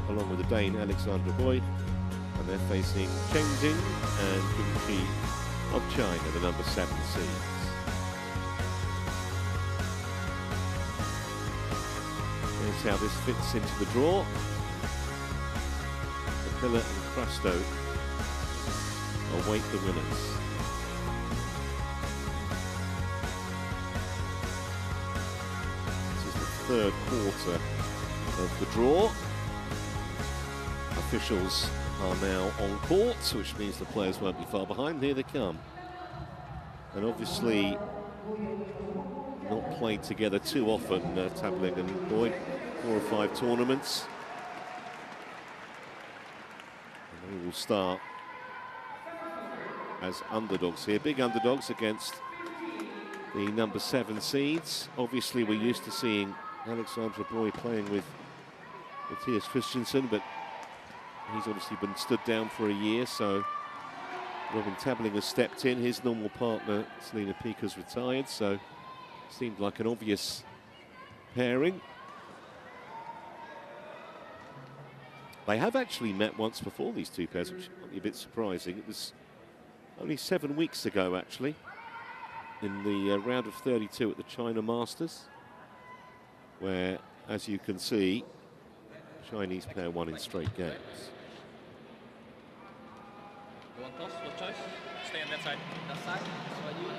along with the Dane Alexandra Bøje, and they're facing Cheng and Bøje of China, the number 7 seeds. Here's how this fits into the draw. The Pillar and Crusto await the winners. This is the third quarter of the draw. Officials are now on court, which means the players won't be far behind. Here they come. And obviously not played together too often, Tabeling and Bje, 4 or 5 tournaments. And they will start as underdogs here, big underdogs against the number 7 seeds. Obviously we're used to seeing Alexandra Bøje playing with Mathias Christensen, but he's obviously been stood down for a year, so Robin Tabeling has stepped in. His normal partner, Selena Peake, has retired, so seemed like an obvious pairing. They have actually met once before, these two pairs, which might be a bit surprising. It was only 7 weeks ago, actually, in the round of 32 at the China Masters, where, as you can see, Chinese pair won in straight games. You want toss? What choice? Stay on that side. That side? So you,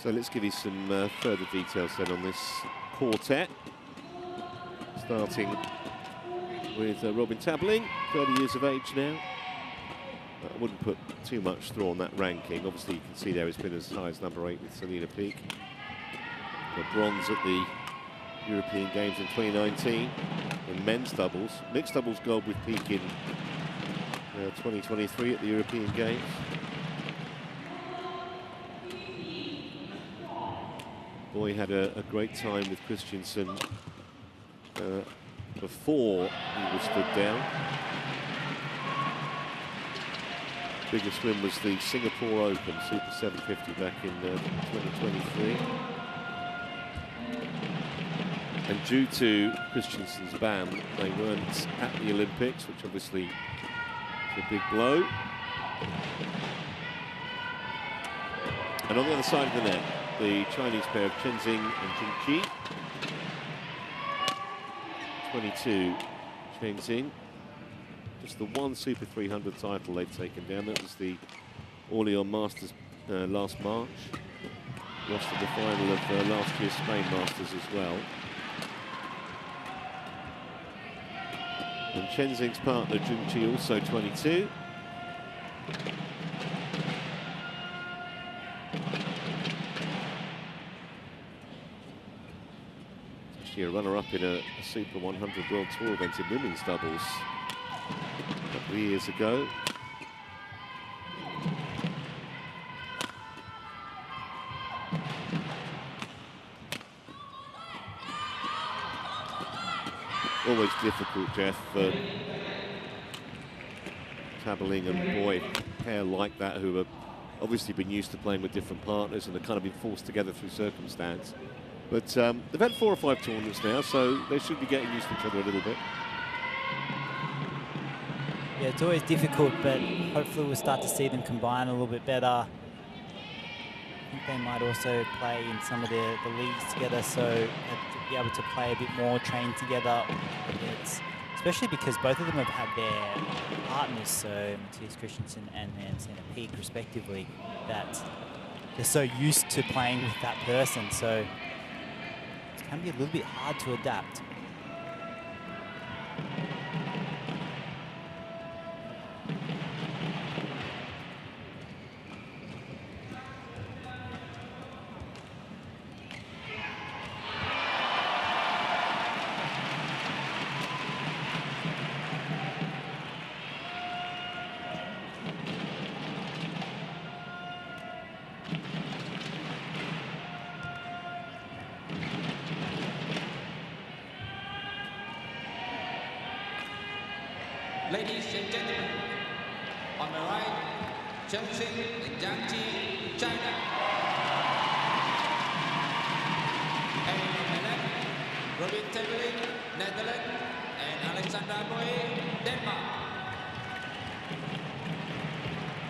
So let's give you some further details then on this quartet. Starting with Robin Tabeling, 30 years of age now. I wouldn't put too much through on that ranking. Obviously you can see there it's been as high as number 8 with Selena Peake. Got bronze at the European Games in 2019 in men's doubles. Mixed doubles gold with Peake in 2023 at the European Games. Bøje had a great time with Christensen before he was stood down. Biggest win was the Singapore Open, Super 750 back in 2023. And due to Christensen's ban, they weren't at the Olympics, which obviously is a big blow. And on the other side of the net, the Chinese pair of Cheng and Bje. 22, Cheng. Just the one Super 300 title they've taken down. That was the Orléans Masters last March. Lost in the final of last year's Spain Masters as well. And Cheng's partner, Bje, also 22. A runner-up in a Super 100 World Tour event in women's doubles a couple of years ago. Always difficult, Jeff, for Tabeling and Bje, a pair like that who have obviously been used to playing with different partners and have kind of been forced together through circumstance. But they've had 4 or 5 tournaments now, so they should be getting used to each other a little bit. Yeah, it's always difficult, but hopefully we'll start to see them combine a little bit better. I think they might also play in some of the leagues together, so to be able to play a bit more, train together. Especially because both of them have had their partners, so Mathias Christensen and Selena Peake respectively, that they're so used to playing with that person, so it can be a little bit hard to adapt. Ladies and gentlemen, on the right, Cheng and Zhang, China. And on the left, Robin Tabeling, Netherlands, and Alexander Bøje, Denmark.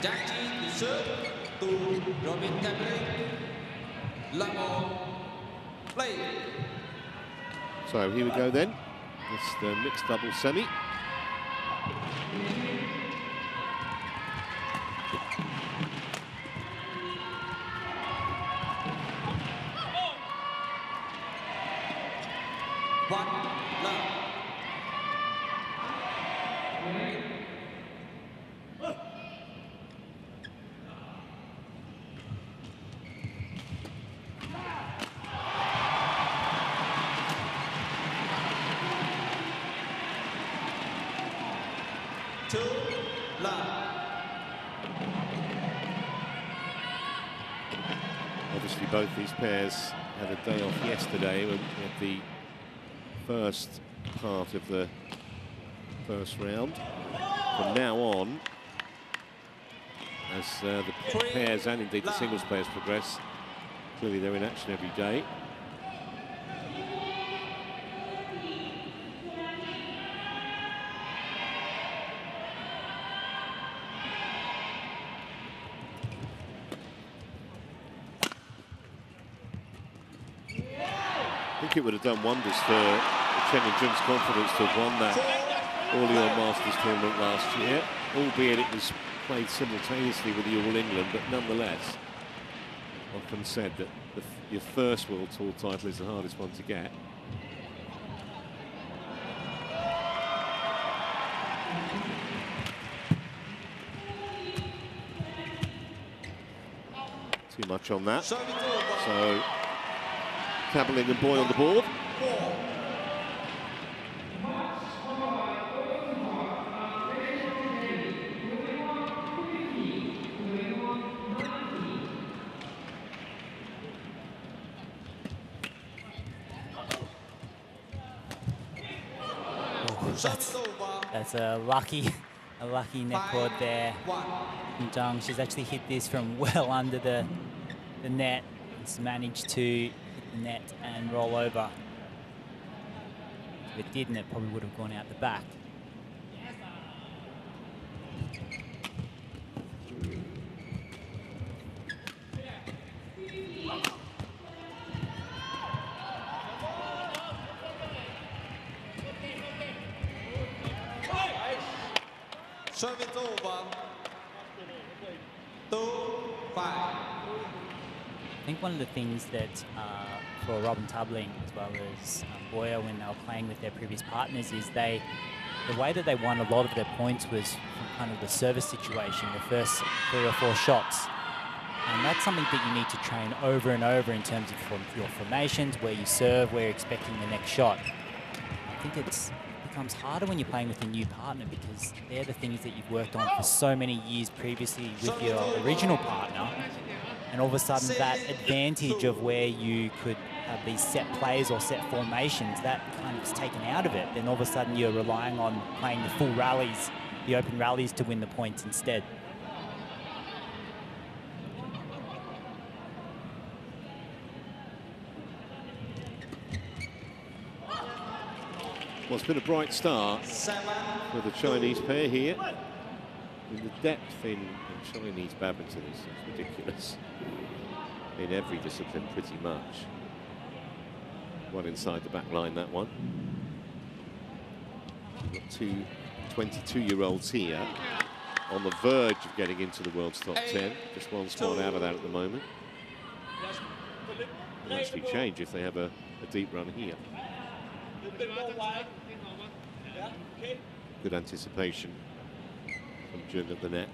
Zhang to serve to Robin Tabeling, level play. So here we go then. It's the mixed double semi. One love. Two love. Obviously both these pairs had a day off yesterday when we had the first part of the first round. From now on, as the pairs and indeed the singles players progress, clearly they're in action every day. I think it would have done wonders for Cheng and Zhang's confidence to have won that All-England Masters tournament last year, albeit it was played simultaneously with the All England, but nonetheless, often said that your first World Tour title is the hardest one to get. Too much on that. So Tabeling and Bje on the board. That's a lucky net cord there from Zhang. She's actually hit this from well under the net. It's managed to hit the net and roll over. If it didn't, it probably would have gone out the back. Serve it over. 2-5. I think one of the things that for Robin Tabeling as well as Bøje, when they were playing with their previous partners, is the way that they won a lot of their points was from kind of the service situation, the first 3 or 4 shots. And that's something that you need to train over and over in terms of your formations, where you serve, where you're expecting the next shot. I think it becomes harder when you're playing with a new partner, because they're the things that you've worked on for so many years previously with your original partner. And all of a sudden, that advantage of where you could have these set plays or set formations, that kind of is taken out of it. Then all of a sudden, you're relying on playing the full rallies, the open rallies, to win the points instead. Well, it's been a bright start for the Chinese pair here. And the depth in Chinese badminton is ridiculous. In every discipline, pretty much. One inside the back line, that one. We've got two 22-year-olds here on the verge of getting into the world's top 10. Just one spot out of that at the moment. It'll actually change if they have a deep run here. Good anticipation from Zhang at the net.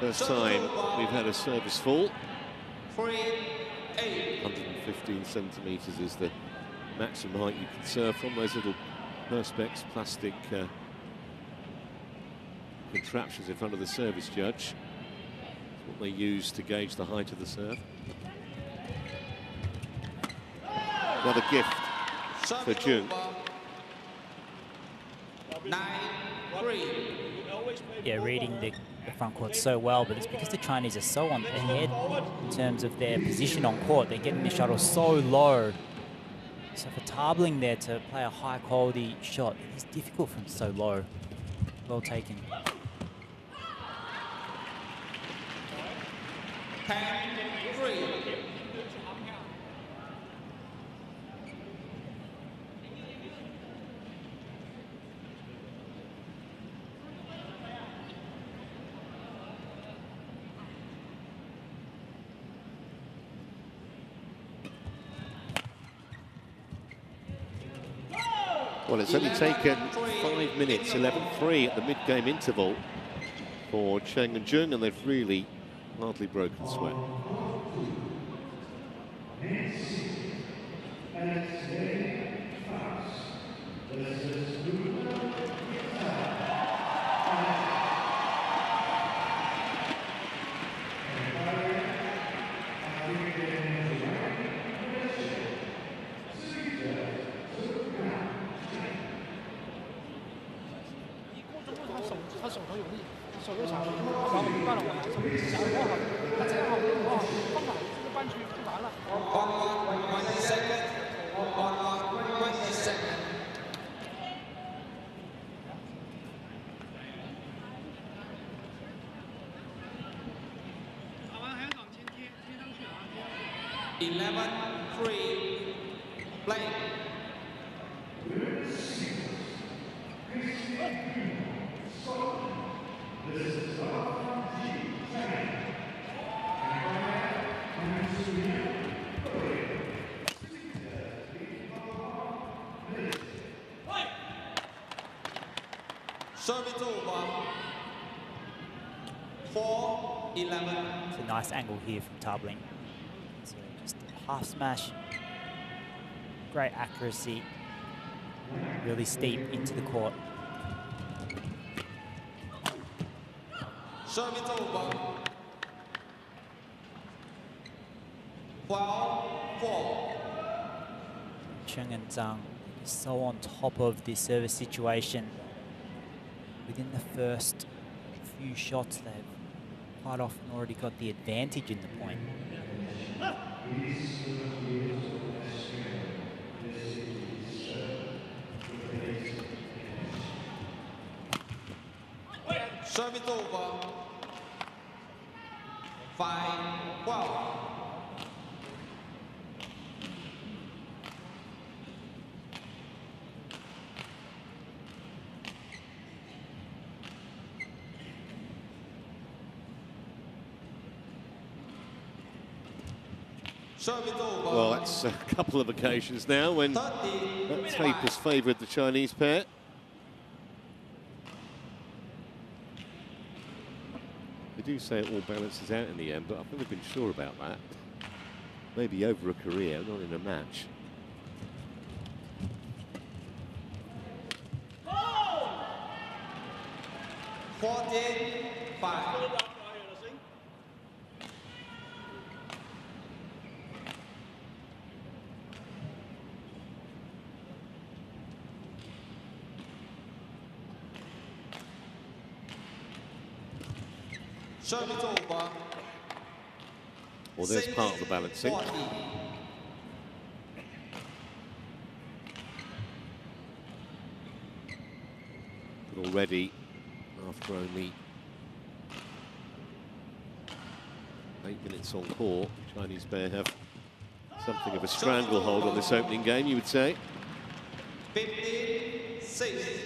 First time we've had a service fall. 115 centimetres is the maximum height you can serve from. Those little perspex plastic contraptions in front of the service judge. what they use to gauge the height of the serve. Another gift for Zhang. 9-3. Yeah, reading the front court so well, but it's because the Chinese are so on ahead in terms of their position on court. They're getting the shuttle so low. So for Tabeling there to play a high quality shot, it is difficult from so low. Well taken. 10-3. Well, it's only taken 5 minutes, 11-3 at the mid-game interval for Cheng and Zhang, and they've really hardly broken sweat. Service over. 4-11. It's a nice angle here from Tabeling. So just a half smash. Great accuracy. Really steep into the court. Service over. 12-4. Cheng and Zhang is so on top of this service situation. Within the first few shots, they've quite often already got the advantage in the point. Service over. 5-12. Well, that's a couple of occasions now when that tape has favoured the Chinese pair. They do say it all balances out in the end, but I've never been sure about that. Maybe over a career, not in a match. Oh! 14-5. Service over. Well, there's part of the balancing. 40. But already, after only 8 minutes on court, the Chinese pair have something of a stranglehold on this opening game, you would say. 56.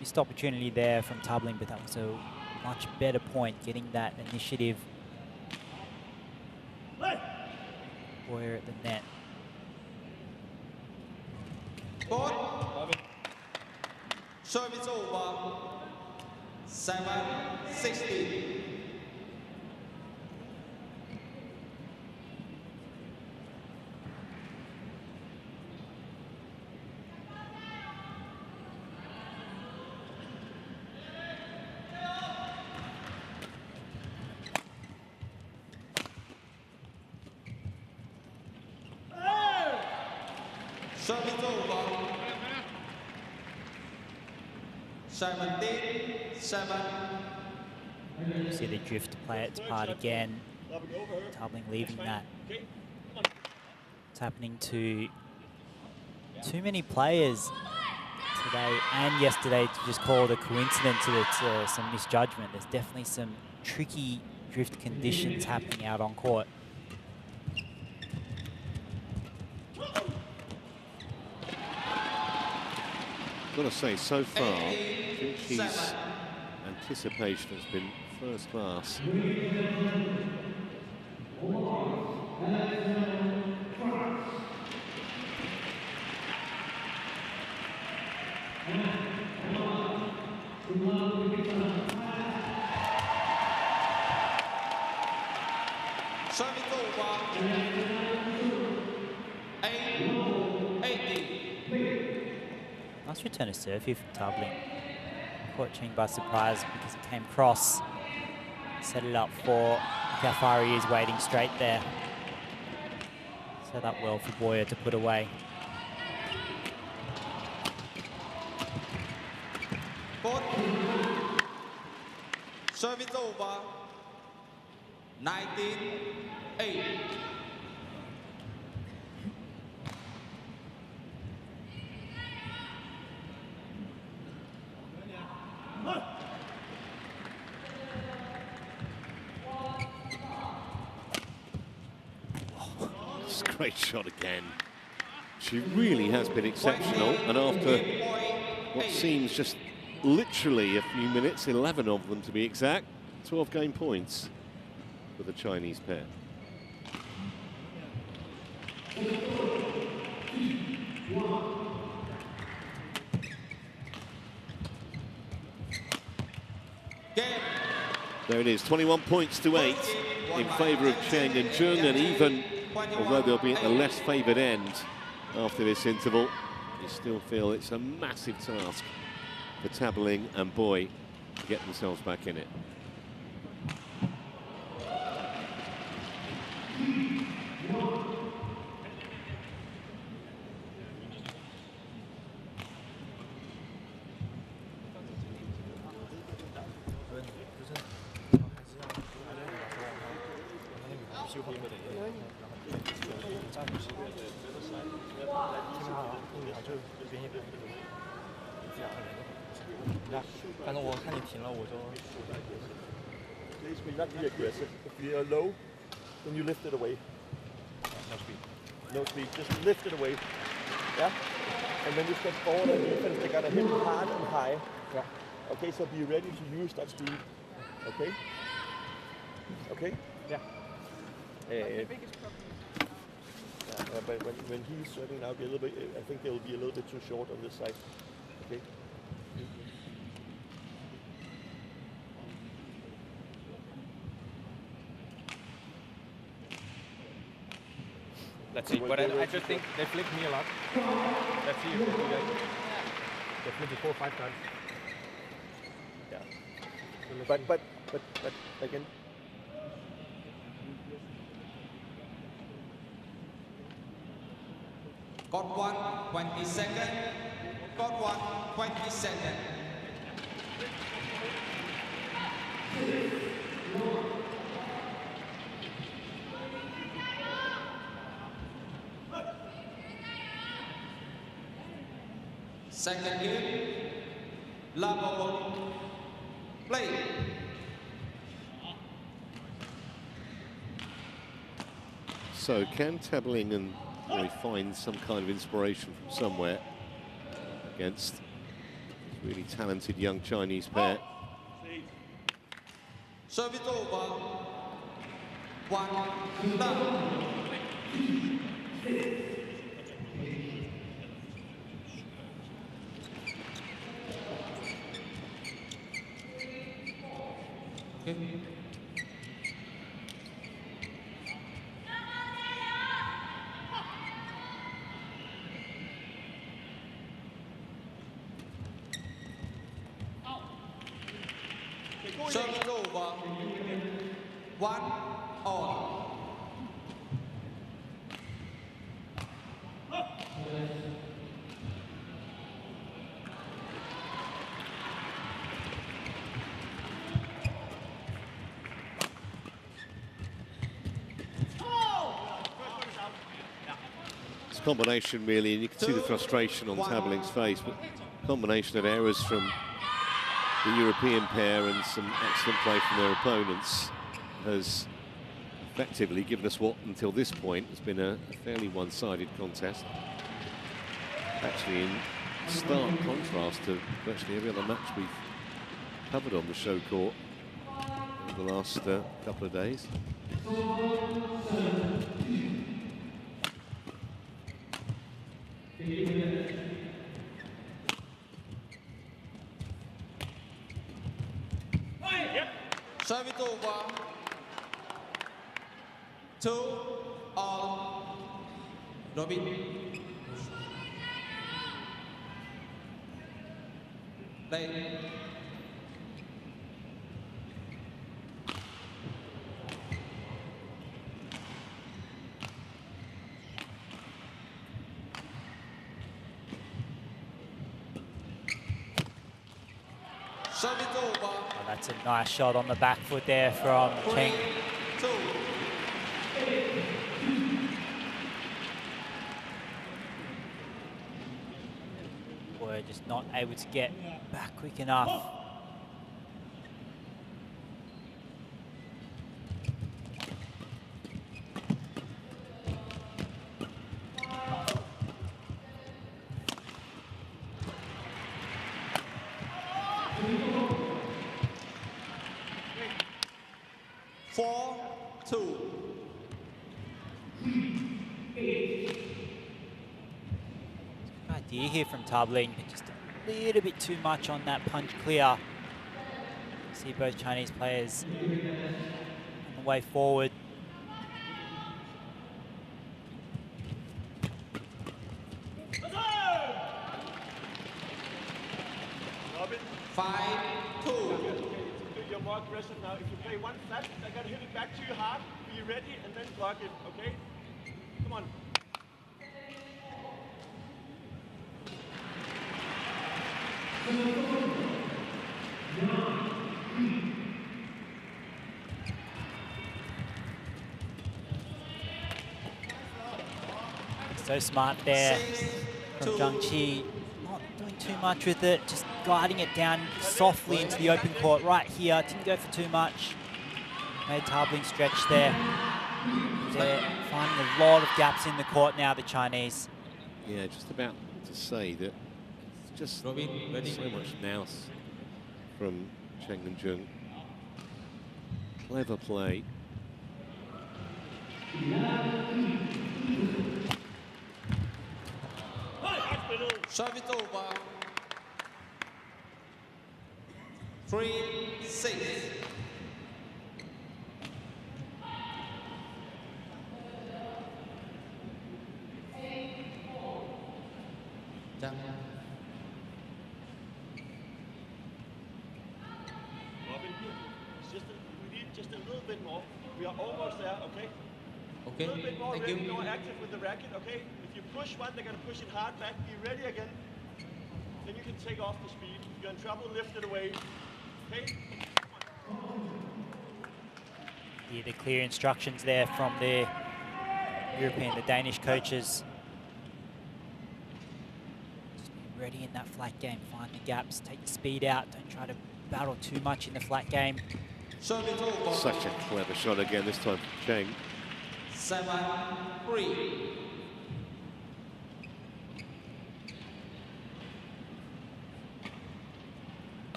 Missed opportunity there from Tabeling, but that was a much better point, getting that initiative. Bøje at the net. Board. Service over. 7-16. Service over. 17-7. See the drift play its part again. Tabeling leaving that. It's happening to too many players today and yesterday to just call it a coincidence that it's some misjudgment. There's definitely some tricky drift conditions happening out on court. I've got to say, so far, Jinqi's anticipation has been first class. Service over. 8-18. Nice return of serve here from Tabeling. Caught Cheng by surprise because it came cross. Set it up for, look how far he is waiting straight there. Set up well for Bøje to put away. Board. Service over. 19-8. It's a great shot again. She really has been exceptional, and after what seems just literally a few minutes, 11 of them to be exact, 12 game points for the Chinese pair. There it is, 21 points to 8 in favour of Cheng and Zhang, and even although they'll be at the less favoured end after this interval, you still feel it's a massive task for Tabeling and Bøje to get themselves back in it. Please not be aggressive. If you are low, then you lift it away. No speed. No speed. Just lift it away. Yeah. And when you step forward and defense, they gotta hit hard and high. Yeah. Okay. So be ready to use that speed. Okay. Okay. Yeah. But when he's serving now, be a little bit. I think they will be a little bit too short on this side. Okay. Let's see, but I just think they flick me a lot. Let's see if they do that. They flick me 4 or 5 times. Yeah. But again. Got 1, 20 seconds. Got 1, 20 seconds. Second game, level, play. So can Tabeling and Bøje find some kind of inspiration from somewhere against this really talented young Chinese pair? Service over. 1 done. Okay. Service over. 1-all. It's a combination really, and you can see the frustration on Tabeling's face, but combination of errors from the European pair and some excellent play from their opponents has effectively given us what, until this point, has been a fairly one-sided contest. Actually, in stark contrast to virtually every other match we've covered on the show court over the last couple of days. Service over. 2-all. Robin. Play. Service over. Oh, that's a nice shot on the back foot there from Cheng. 3-2. We're just not able to get back quick enough. Idea here from Tabeling, just a little bit too much on that punch clear. See both Chinese players on the way forward. Robin. 5-2. You're more aggressive now. If you play one flat, they're going to hit it back to you hard. Be ready and then block it, okay? Come on. So smart there from Zhang. Not doing too much with it, just gliding it down softly into the open court right here. Didn't go for too much. Made Tabeling stretch there. They're finding a lot of gaps in the court now, the Chinese. Yeah, just about to say that it's just so much nous from Cheng and Zhang. Clever play. Service over. 3-6. Zhang. Robin, we need just a little bit more. We are almost there, okay? Okay, A little bit more thank ready, you. more active with the racket, okay? If you push one, they're going to push it hard back. Be ready again. Then you can take off the speed. If you're in trouble, lift it away. Okay? Yeah, the clear instructions there from the European, the Danish coaches. Just be ready in that flat game. Find the gaps, take the speed out. Don't try to battle too much in the flat game. Service over. Such a clever shot again, this time from Cheng. 7-3.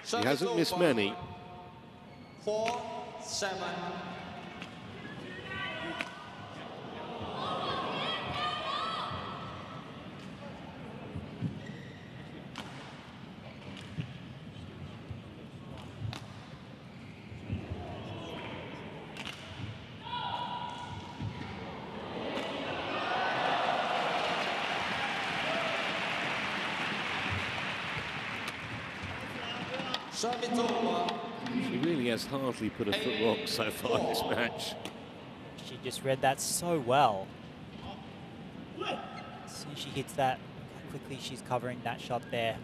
He hasn't missed many. 4-7. She really has hardly put a foot wrong so far in this match. She just read that so well. As soon as she hits that, how quickly she's covering that shot there.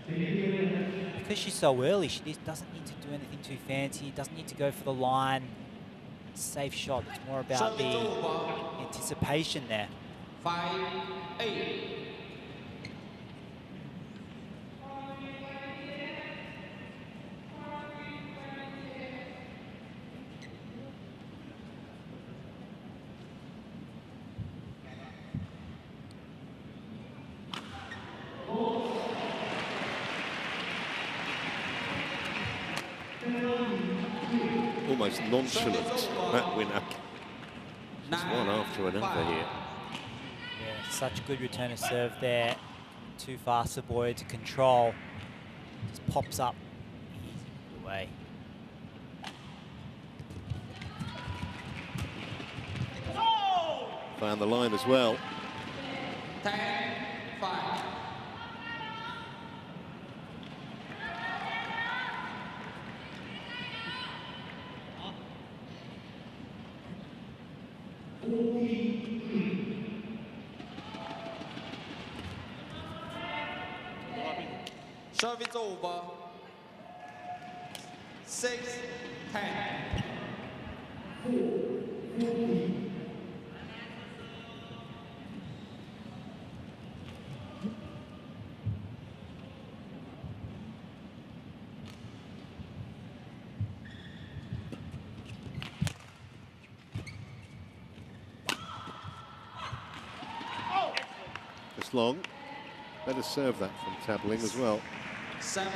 Because she's so early, she just doesn't need to do anything too fancy, doesn't need to go for the line. Safe shot. It's more about the anticipation there. 5-8. Almost nonchalant, that winner. Just one after another here. Yeah, such a good return of serve there. Too fast for Bøje to control. Just pops up easy away. Found the line as well. 10-5. Service over. 6-10. It's long. Better serve that from Tabeling as well. 7-10.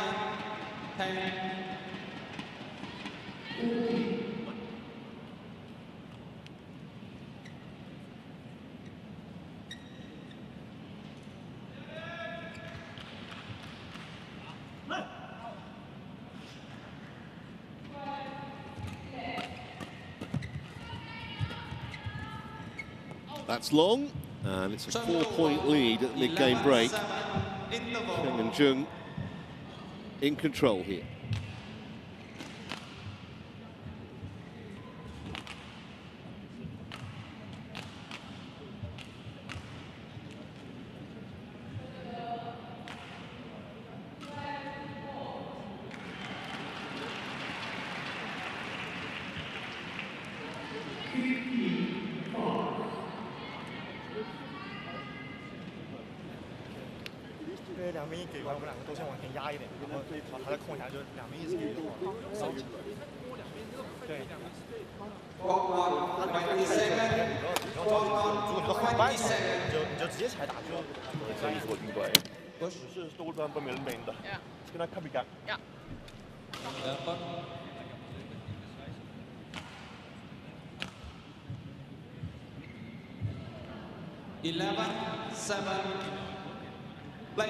That's long, and it's a 4-point lead at the mid-game break. Cheng and Zhang in control here. På mellembanen der. Skal nok komme i gang. Ja. 11-7. Play.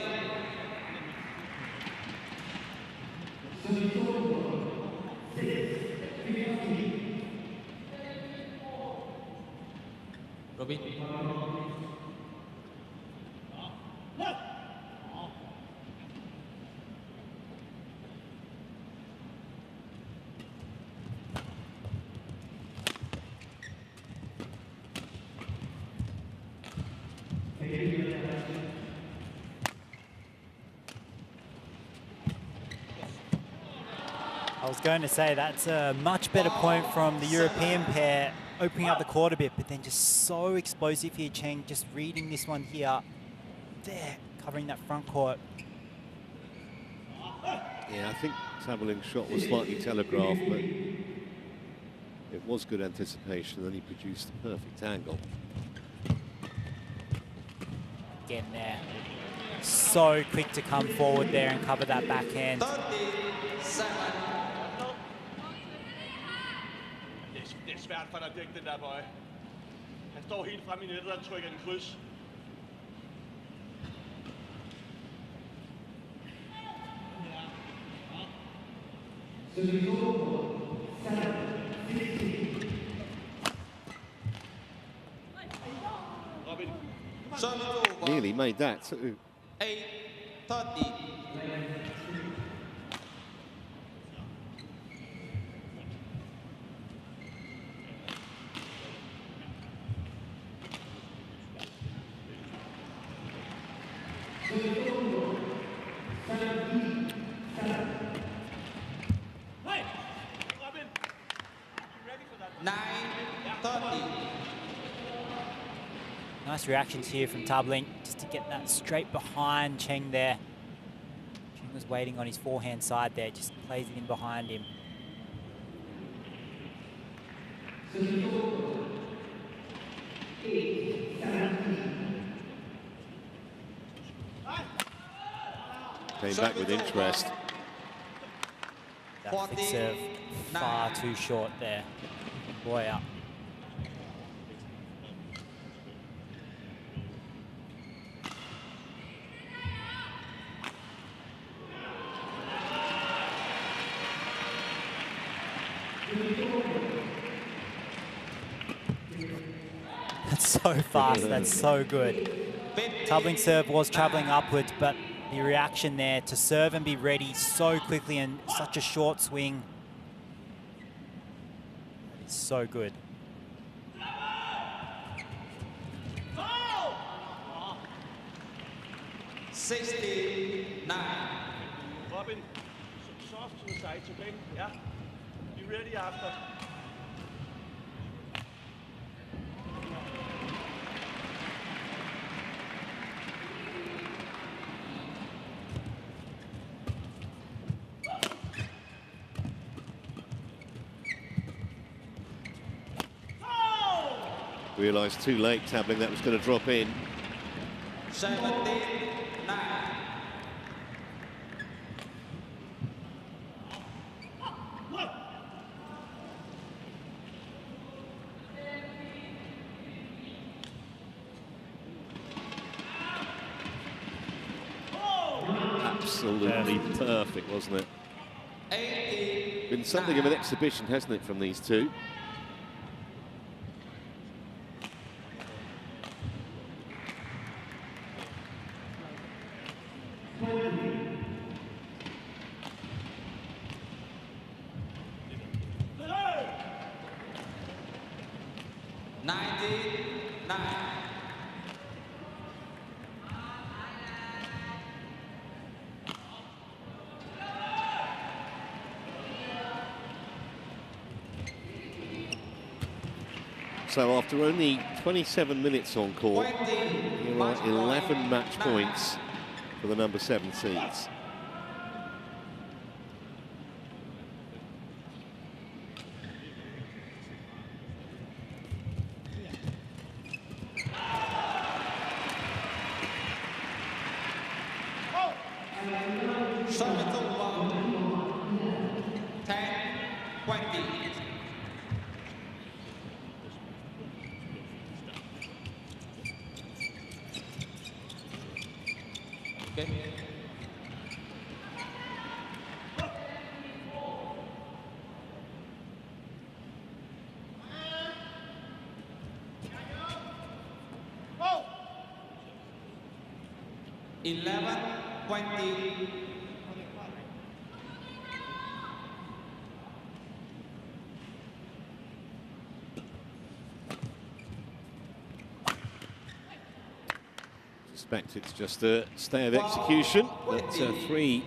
Robin. I was going to say that's a much better point from the European pair, opening up the court a bit, but then just so explosive here, Cheng, just reading this one here, there, covering that front court. Yeah, I think Tabeling's shot was slightly telegraphed, but it was good anticipation, and he produced the perfect angle. Again there, so quick to come forward there and cover that backhand. 37. Det er svært for dig at dække den der Bøje. Han står helt frem i nettet og trykker en kryds. Nearly made that too. 8-30. Nice reactions here from Tabeling, just to get that straight behind Cheng there. Cheng was waiting on his forehand side there, just plays it in behind him. Came back with interest. That flick serve far too short there. Boy up. That's so fast, that's so good. Tabeling serve was travelling upwards, but the reaction there to serve and be ready so quickly and such a short swing. It's so good. Robin, soft to the sides, okay? Yeah. Be ready after. Realised too late, Tabeling, that was going to drop in. 17-9. Absolutely perfect, wasn't it? Been something of an exhibition, hasn't it, from these two? So after only 27 minutes on court, here are 11 match points for the number 7 seeds. Suspect it's just a stay of execution, but 3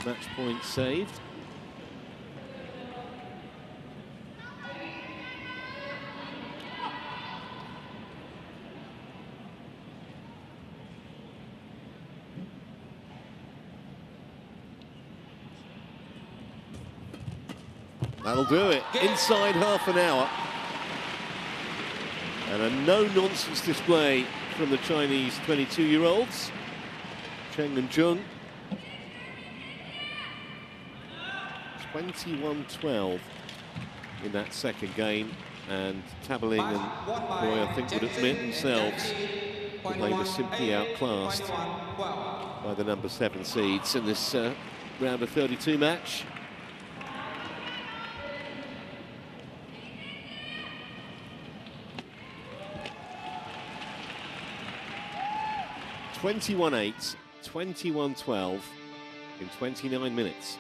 match points saved. That'll do it, inside half an hour. And a no-nonsense display from the Chinese 22-year-olds, Cheng and Zhang. 21-12 in that second game. And Tabeling and Bje, I think, would admit themselves that they were simply outclassed by the number 7 seeds in this round of 32 match. (21-8), 21-12 in 29 minutes.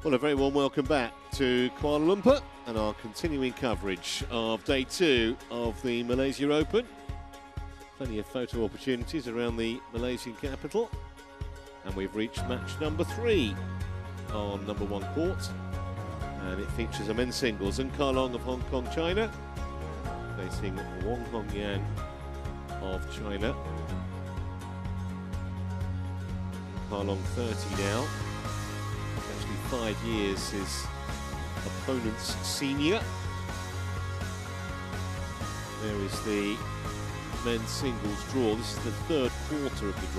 Well, a very warm welcome back to Kuala Lumpur and our continuing coverage of day 2 of the Malaysia Open. Plenty of photo opportunities around the Malaysian capital. And we've reached match number 3 on number 1 court. And it features a men's singles and Kalong of Hong Kong, China, facing Wong Hong Yan of China. Kalong 30 now. 5 years his opponent's senior. There is the men's singles draw. This is the 3rd quarter of the draw.